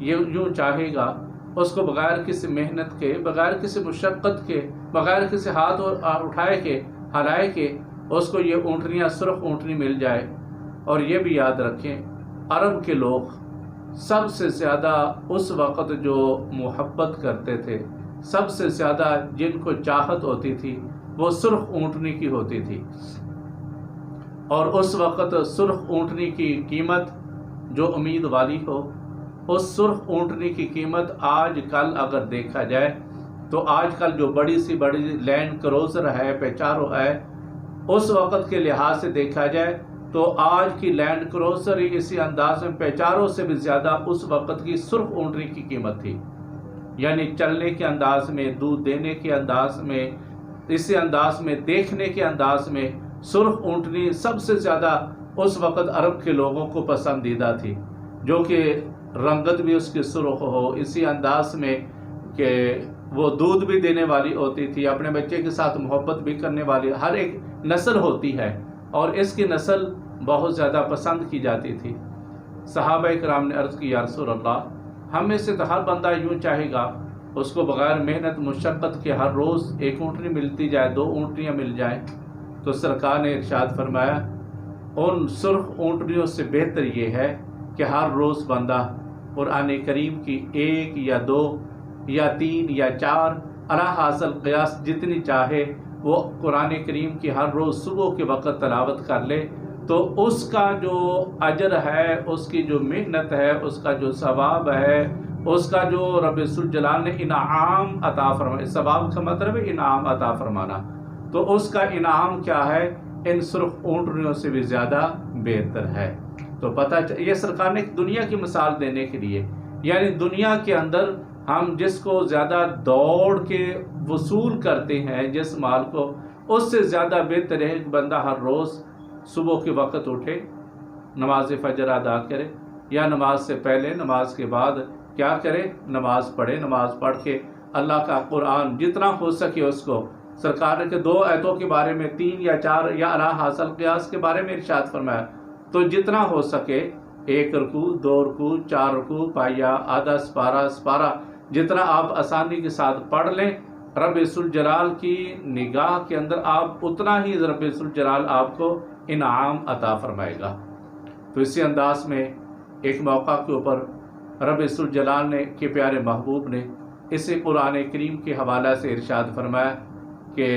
یہ یوں چاہے گا اس کو بغیر کسی محنت کے، بغیر کسی مشقت کے، بغیر کسی ہاتھ اٹھائے کے، ہلائے کے اس کو یہ اونٹنیاں، سرخ اونٹنی مل جائے۔ اور یہ بھی یاد رکھیں عرب کے لوگ سب سے زیادہ اس وقت جو محبت کرتے تھے، سب سے زیادہ جن کو چاہت ہوتی تھی وہ سرخ اونٹنی کی ہوتی تھی۔ اور اس وقت سرخ اونٹنی کی قیمت جو امید والی ہو، اس سرخ اونٹنی کی قیمت آج کل اگر دیکھا جائے تو آج کل جو بڑی سی بڑی لینڈ کروزر ہے، پیچارو ہے، اس وقت کے لحاظ سے دیکھا جائے تو آج کی لینڈ کروزر ہی اسی انداز میں پیچاروں سے بھی زیادہ اس وقت کی سرخ اونٹنی کی قیمت تھی۔ یعنی چلنے کے انداز میں، دودھ دینے کے انداز میں، اسی انداز میں دیکھنے کے انداز میں سرخ اونٹنی سب سے زیادہ اس وقت عرب کے لوگوں کو پسندیدہ تھی، جو کہ رنگت بھی اس کی سرخ ہو، اسی انداز میں کہ وہ دودھ بھی دینے والی ہوتی تھی، اپنے بچے کے ساتھ محبت بھی کرنے والی، ہر ایک نسل ہوتی ہے اور اس کی نسل بہت زیادہ پسند کی جاتی تھی۔ صحابہ کرام نے عرض کی یا رسول اللہ، ہم میں سے تو ہر بندہ یوں چاہے گا اس کو بغیر محنت مشقت کے ہر روز ایک اونٹنی ملتی جائے، 2 اونٹنیاں مل جائیں۔ تو سرکار نے ارشاد فرمایا ان سرخ اونٹنیوں سے بہتر یہ ہے کہ ہر روز بندہ قرآن کریم کی 1 یا 2 یا 3 یا 4 علی حاصل قیاس جتنی چاہے وہ قرآن کریم کی ہر روز صبح کے وقت تلاوت کر لے، تو اس کا جو اجر ہے، اس کی جو محنت ہے، اس کا جو ثواب ہے، اس کا جو رب ذوالجلال نے انعام عطا فرمایا، ثواب کا مطلب ہے انعام عطا فرمانا، تو اس کا انعام کیا ہے؟ ان سرخ اونٹنیوں سے بھی زیادہ بہتر ہے۔ تو یہ سرکار نے دنیا کی مثال دینے کے لیے، یعنی دنیا کے اندر ہم جس کو زیادہ دوڑ کے وصول کرتے ہیں جس مال کو، اس سے زیادہ بہتر ہے کہ بندہ ہر روز صبح کے وقت اٹھے، نماز فجر ادا کرے، یا نماز سے پہلے، نماز کے بعد کیا کرے؟ نماز پڑھے، نماز پڑھ کے اللہ کا قرآن جتنا ہو سکے اس کو، سرکار نے 2 آیتوں کے بارے میں 3 یا 4 یا اعلیٰ حاصل قیاس کے بارے میں ارشاد فرمایا، تو جتنا ہو سکے 1 رکوع، 2 رکوع، 4 رکوع، پائیا، آدھا سپارہ جتنا آپ آسانی کے ساتھ پڑھ لیں، رب ذوالجلال کی نگاہ کے اندر آپ اتنا ہی رب ذوالجلال آپ کو انعام عطا فرمائے گا۔ تو اسی انداز میں ایک موقع کے اوپر رب ذوالجلال نے کہ پیارے محبوب نے اسی قرآن کریم کے حوالہ سے ارشاد فرمایا کہ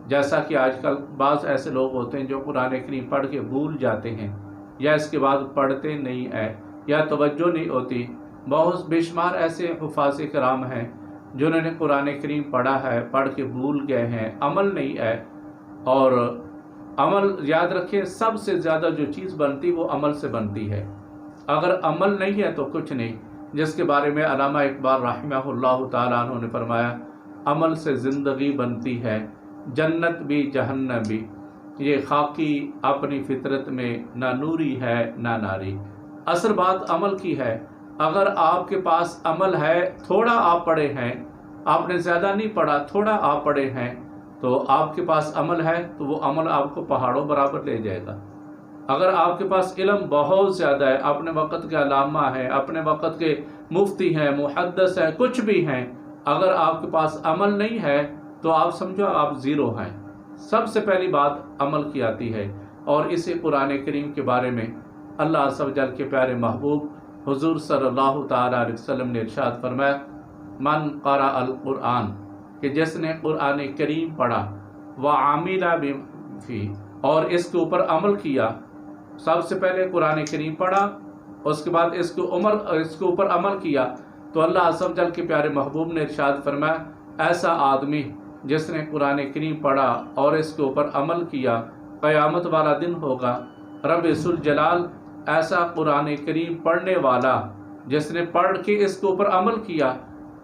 جیسا کہ آج کل بعض ایسے لوگ ہوتے ہیں جو قرآن کریم پڑھ کے بھول جاتے ہیں، یا اس کے بعد پڑھتے نہیں ہیں، یا توجہ نہیں ہوتی۔ بہت بے شمار ایسے حفاظ کرام ہیں جنہوں نے قرآن کریم پڑھا ہے، پڑھ کے بھول گئے ہیں، عمل نہیں ہے۔ اور عمل یاد رکھیں، سب سے زیادہ جو چیز بنتی وہ عمل سے بنتی ہے، اگر عمل نہیں ہے تو کچھ نہیں، جس کے بارے میں علامہ اقبال رحمہ اللہ تعالیٰ عنہ نے فرمایا عمل سے زندگی بنتی ہے، جنت بھی جہنم بھی، یہ خاکی اپنی فطرت میں نہ نوری ہے نہ ناری۔ اصل بات عمل کی ہے۔ اگر آپ کے پاس عمل ہے، تھوڑا آپ پڑھے ہیں، آپ نے زیادہ نہیں پڑھا، تھوڑا آپ پڑھے ہیں، تو آپ کے پاس عمل ہے تو وہ عمل آپ کو پہاڑوں برابر لے جائے گا۔ اگر آپ کے پاس علم بہت زیادہ ہے، اپنے وقت کے علامہ ہیں، اپنے وقت کے مفتی ہیں، محدث ہیں، کچھ بھی ہیں، اگر آپ کے پاس عمل نہیں ہے تو آپ سمجھو آپ زیرو ہیں۔ سب سے پہلی بات عمل کی آتی ہے، اور اسی قرآن کریم کے بارے میں اللہ عز و جل کے پیارے محبوب حضور صلی اللہ تعالیٰ علیہ وسلم نے ارشاد فرمایا من قرأ القرآن، کہ جس نے قرآن کریم پڑھا، وعمل بہ، اور اس کے اوپر عمل کیا۔ سب سے پہلے قرآن کریم پڑھا، اس کے بعد اس کے اوپر عمل کیا، تو اللہ عز و جل کے پیارے محبوب نے ارشاد فرمایا ایسا آدمی جس نے قرآن کریم پڑھا اور اس کے اوپر عمل کیا، قیامت والا دن ہوگا رب ذوالجلال ایسا قرآن کریم پڑھنے والا جس نے پڑھ کے اس کے اوپر عمل کیا،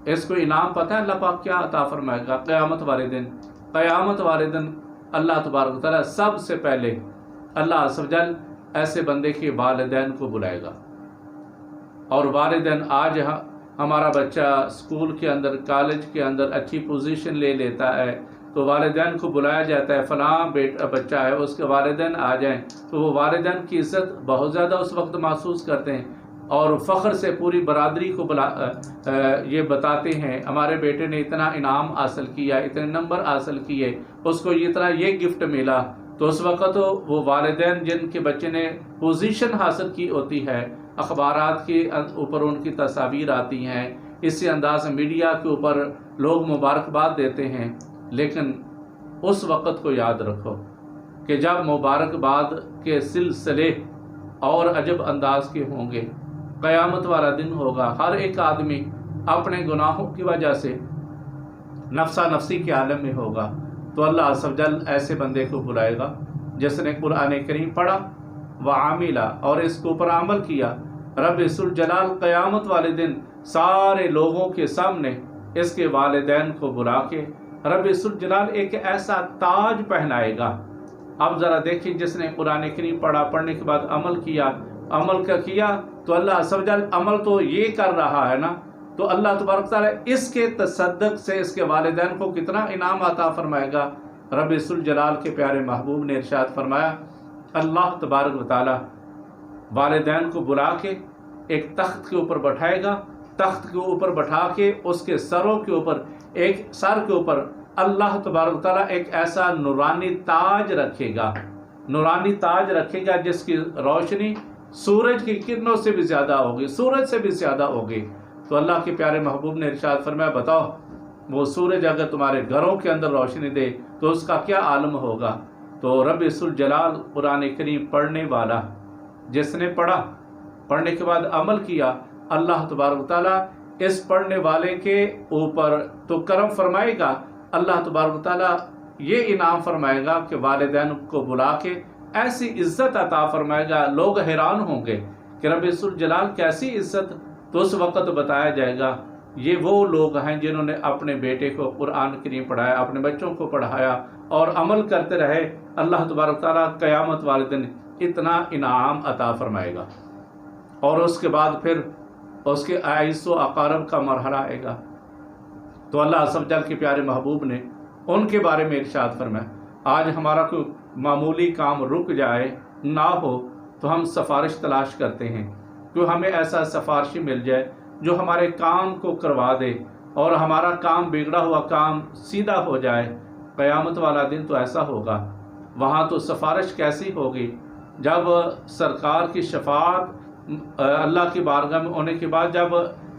اس کو انعام پتہ ہے اللہ پاک کیا عطا فرمائے گا قیامت والے دن؟ قیامت والے دن اللہ تبارک و تعالیٰ سب سے پہلے اللہ عز و جل ایسے بندے کے والدین کو بلائے گا، اور والدین آج ہمارا بچہ اسکول کے اندر، کالج کے اندر اچھی پوزیشن لے لیتا ہے تو والدین کو بلایا جاتا ہے، فلاں بچہ ہے، اس کے والدین آ جائیں، تو وہ والدین کی عزت بہت زیادہ اس وقت محسوس کرتے ہیں۔ اور فخر سے پوری برادری کو یہ بتاتے ہیں ہمارے بیٹے نے اتنا انعام حاصل کیا، اتنے نمبر حاصل کیے، اس کو اتنا یہ گفٹ ملا، تو اس وقت وہ والدین جن کے بچے نے پوزیشن حاصل کی ہوتی ہے، اخبارات کے اوپر ان کی تصاویر آتی ہیں، اسی انداز میڈیا کے اوپر لوگ مبارکباد دیتے ہیں، لیکن اس وقت کو یاد رکھو کہ جب مبارکباد کے سلسلے اور عجب انداز کے ہوں گے، قیامت والا دن ہوگا، ہر ایک آدمی اپنے گناہوں کی وجہ سے نفسا نفسی کے عالم میں ہوگا، تو اللہ عز و جل ایسے بندے کو بلائے گا جس نے قرآن کریم پڑھا وعاملہ اور اس کے اوپر عمل کیا۔ رب ذوالجلال قیامت والے دن سارے لوگوں کے سامنے اس کے والدین کو بلا کے رب ذوالجلال ایک ایسا تاج پہنائے گا۔ اب ذرا دیکھیں، جس نے قرآن کریم پڑھا، پڑھنے کے بعد عمل کیا، عمل کا کیا تو اللہ عز و جل عمل تو یہ کر رہا ہے نا، تو اللہ تبارک تعالیٰ اس کے تصدق سے اس کے والدین کو کتنا انعام عطا فرمائے گا۔ رب ذوالجلال کے پیارے محبوب نے ارشاد فرمایا، اللہ تبارک و تعالیٰ والدین کو بلا کے ایک تخت کے اوپر بٹھائے گا، تخت کے اوپر بٹھا کے اس کے سروں کے اوپر، ایک سر کے اوپر اللہ تبارک و تعالیٰ ایک ایسا نورانی تاج رکھے گا، نورانی تاج رکھے گا جس کی روشنی سورج کی کرنوں سے بھی زیادہ ہوگی، سورج سے بھی زیادہ ہوگی۔ تو اللہ کے پیارے محبوب نے ارشاد فرمایا، بتاؤ وہ سورج اگر تمہارے گھروں کے اندر روشنی دے تو اس کا کیا عالم ہوگا۔ تو رب ذوالجلال قرآن کریم پڑھنے والا، جس نے پڑھا، پڑھنے کے بعد عمل کیا، اللہ تبارک تعالیٰ اس پڑھنے والے کے اوپر تو کرم فرمائے گا، اللہ تبارک تعالیٰ یہ انعام فرمائے گا کہ والدین کو بلا کے ایسی عزت عطا فرمائے گا، لوگ حیران ہوں گے کہ رب ذوالجلال کیسی عزت۔ تو اس وقت بتایا جائے گا یہ وہ لوگ ہیں جنہوں نے اپنے بیٹے کو قرآن کریم پڑھایا، اپنے بچوں کو پڑھایا اور عمل کرتے رہے، اللہ تبارک تعالیٰ قیامت والے دن اتنا انعام عطا فرمائے گا۔ اور اس کے بعد پھر اس کے اعز و اقارب کا مرحلہ آئے گا، تو اللہ عز و جل کے پیارے محبوب نے ان کے بارے میں ارشاد فرمایا، آج ہمارا کوئی معمولی کام رک جائے نہ ہو تو ہم سفارش تلاش کرتے ہیں، کہ ہمیں ایسا سفارشی مل جائے جو ہمارے کام کو کروا دے اور ہمارا کام بگڑا ہوا کام سیدھا ہو جائے۔ قیامت والا دن تو ایسا ہوگا، وہاں تو سفارش کیسی ہوگی جب سرکار کی شفاعت اللہ کی بارگاہ میں ہونے کے بعد جب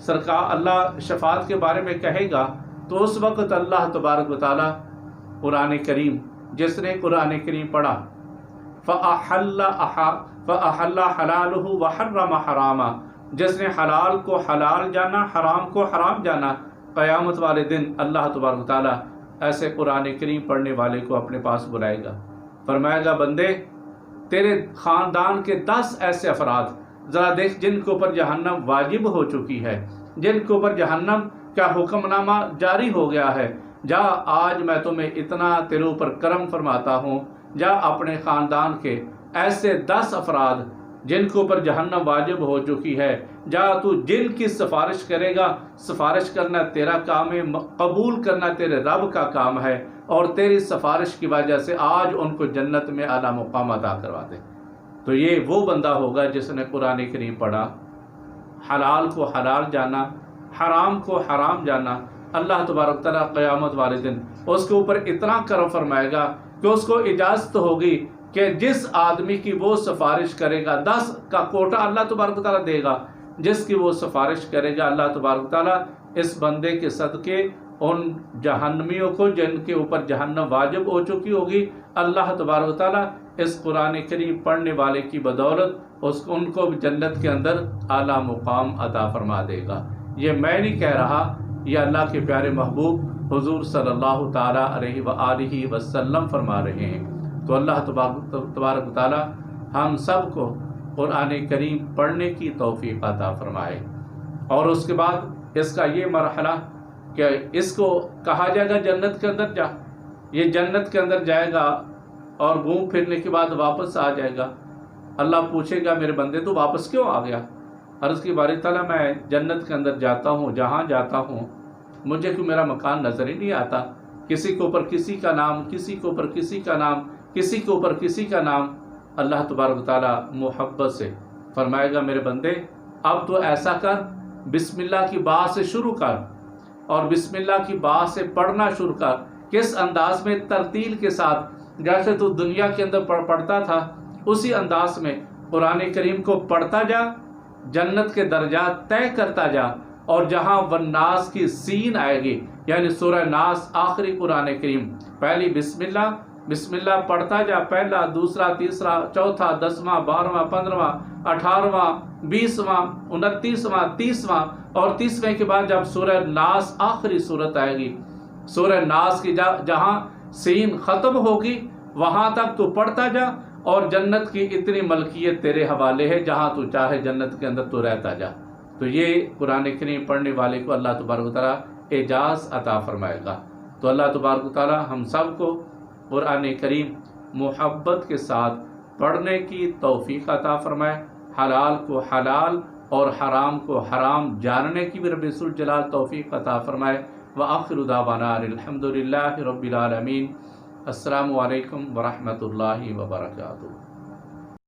سرکار اللہ شفاعت کے بارے میں کہے گا، تو اس وقت اللہ تبارک و تعالیٰ قرآن کریم، جس نے قرآن کریم پڑھا، فَأَحَلَّ حَلَالُهُ وَحَرَّمَ حَرَامًا، جس نے حلال کو حلال جانا، حرام کو حرام جانا، قیامت والے دن اللہ تبارک و تعالیٰ ایسے قرآن کریم پڑھنے والے کو اپنے پاس بلائے گا، فرمائے گا، بندے تیرے خاندان کے 10 ایسے افراد ذرا دیکھ جن کے اوپر جہنم واجب ہو چکی ہے، جن کے اوپر جہنم کا حکم نامہ جاری ہو گیا ہے، جا آج میں تمہیں اتنا تیرے اوپر کرم فرماتا ہوں، جا اپنے خاندان کے ایسے 10 افراد جن کے اوپر جہنم واجب ہو چکی ہے، جا تو جن کی سفارش کرے گا، سفارش کرنا تیرا کام ہے، قبول کرنا تیرے رب کا کام ہے، اور تیری سفارش کی وجہ سے آج ان کو جنت میں اعلیٰ مقام عطا کروا دے۔ تو یہ وہ بندہ ہوگا جس نے قرآن کریم پڑھا، حلال کو حلال جانا، حرام کو حرام جانا، اللہ تبارک تعالیٰ قیامت والے دن اس کے اوپر اتنا کرم فرمائے گا کہ اس کو اجازت ہوگی کہ جس آدمی کی وہ سفارش کرے گا، 10 کا کوٹا اللہ تبارک تعالیٰ دے گا، جس کی وہ سفارش کرے گا اللہ تبارک تعالیٰ اس بندے کے صدقے ان جہنمیوں کو جن کے اوپر جہنم واجب ہو چکی ہوگی، اللہ تبارک تعالیٰ اس قرآن کریم پڑھنے والے کی بدولت ان کو جنت کے اندر اعلیٰ مقام عطا فرما دے گا۔ یہ میں نہیں کہہ رہا، یہ اللہ کے پیارے محبوب حضور صلی اللہ تعالیٰ علیہ وآلہ وسلم فرما رہے ہیں۔ تو اللہ تبارک تعالیٰ ہم سب کو قرآن کریم پڑھنے کی توفیق عطا فرمائے، اور اس کے بعد اس کا یہ مرحلہ کہ اس کو کہا جائے گا جنت کے اندر جا، یہ جنت کے اندر جائے گا اور گھوم پھرنے کے بعد واپس آ جائے گا۔ اللہ پوچھے گا، میرے بندے تو واپس کیوں آ گیا؟ عرض کی باری تعالیٰ میں جنت کے اندر جاتا ہوں، جہاں جاتا ہوں مجھے کوئی میرا مکان نظر ہی نہیں آتا، کسی کے اوپر کسی کا نام، کسی کے اوپر کسی کا نام، کسی کے اوپر کسی کا نام۔ اللہ تبارک تعالیٰ محبت سے فرمائے گا، میرے بندے اب تو ایسا کر، بسم اللہ کی با سے شروع کر اور بسم اللہ کی با سے پڑھنا شروع کر۔ کس انداز میں؟ ترتیل کے ساتھ، جیسے تو دنیا کے اندر پڑھتا تھا اسی انداز میں قرآن کریم کو پڑھتا جا، جنت کے درجات طے کرتا جا، اور جہاں والناس کی سین آئے گی یعنی سورہ ناس آخری قرآن کریم، پہلی بسم اللہ پڑھتا جا، پہلا، دوسرا، تیسرا، چوتھا، 10واں، 12واں، 15واں، 18واں، 20واں، 29واں، 30واں، اور 30ویں کے بعد جب سورہ ناس آخری صورت آئے گی، سورہ ناس کی جہاں سین ختم ہوگی وہاں تک تو پڑھتا جا، اور جنت کی اتنی ملکیت تیرے حوالے ہے، جہاں تو چاہے جنت کے اندر تو رہتا جا۔ تو یہ قرآن کریم پڑھنے والے کو اللہ تبارک و تعالیٰ اعجاز عطا فرمائے گا۔ تو اللہ تبارک و تعالیٰ ہم سب کو قرآن کریم محبت کے ساتھ پڑھنے کی توفیق عطا فرمائے، حلال کو حلال اور حرام کو حرام جاننے کی بھی رب ذوالجلال توفیق عطا فرمائے۔ وآخر دعوانا الحمد للہ رب العالمین۔ السلام علیکم ورحمۃ اللہ وبرکاتہ۔